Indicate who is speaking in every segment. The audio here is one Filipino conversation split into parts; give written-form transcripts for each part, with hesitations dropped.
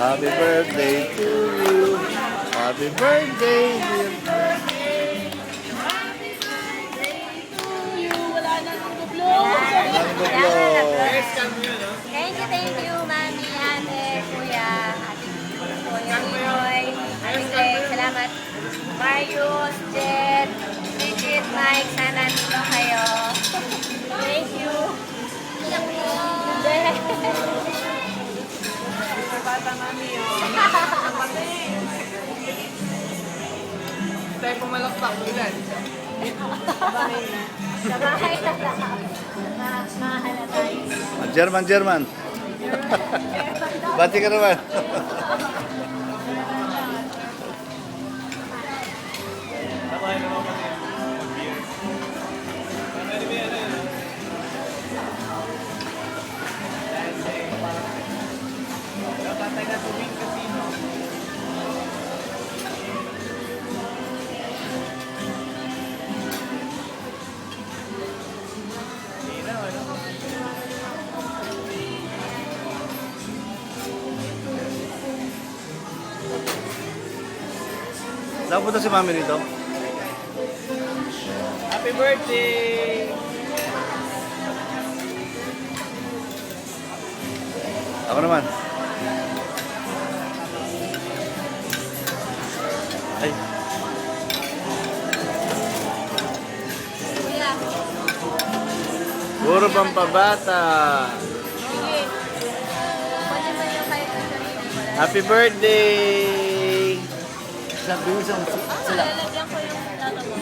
Speaker 1: Happy birthday to you. Happy birthday, dear.
Speaker 2: Wala nang nag-blow.
Speaker 3: Thank you, Mami, Ate, Kuya, Ate Kuya Ninoy, Ate Greg, salamat. Marius, Jet, Bridget, Mike, sana nandito kayo. Thank you.
Speaker 2: Bata Mami yun. Tayo pumalakpak ulan.
Speaker 3: Sa bahay na lang. Mahal na tayo.
Speaker 1: German, German. Bati ka naman. Saan punta si Mami dito?
Speaker 2: Happy birthday!
Speaker 1: Ako naman. Ay.
Speaker 3: Kuya.
Speaker 1: Puro pampabata.
Speaker 3: Sige. Pwede ba yung kahit sa sarili?
Speaker 1: Happy birthday!
Speaker 3: Lalagyan ko yung tatamo.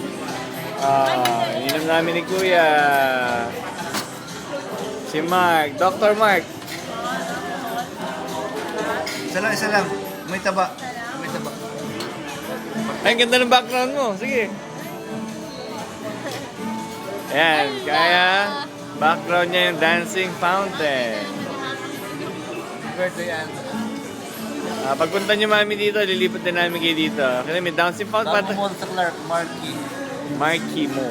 Speaker 1: Ininom namin ni Kuya. Si Mark. Dr. Mark. Isa lang. May taba. May taba. Ay, ang ganda ng background mo. Sige. Ayan, kaya background niya yung dancing fountain.
Speaker 2: Birthday yan.
Speaker 1: Pagpunta niyo Mami dito, lilipat din namin kayo dito. Kasi may dancing fountain.
Speaker 2: Bago mo sa Clark, Marky.
Speaker 1: Marky mo.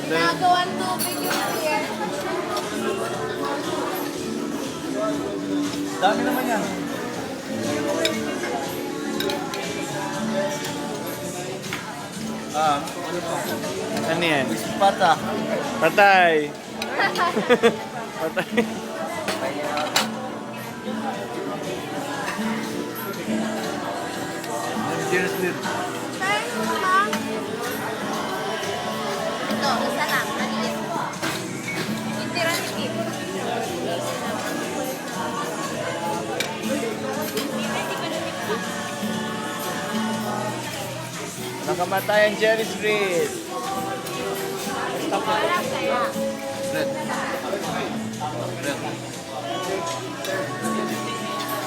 Speaker 3: Nagawan tubig yung kuya.
Speaker 2: Dami naman yan.
Speaker 1: Ano yan?
Speaker 2: Pata.
Speaker 1: Patay. Patay.
Speaker 2: Seriously.
Speaker 3: Sir, ma'am. Ito, isa lang. Maliit. Yung tira ni Pip.
Speaker 1: Nakamatay ang Cherry Street.
Speaker 3: Wala kaya.
Speaker 2: Red. Red.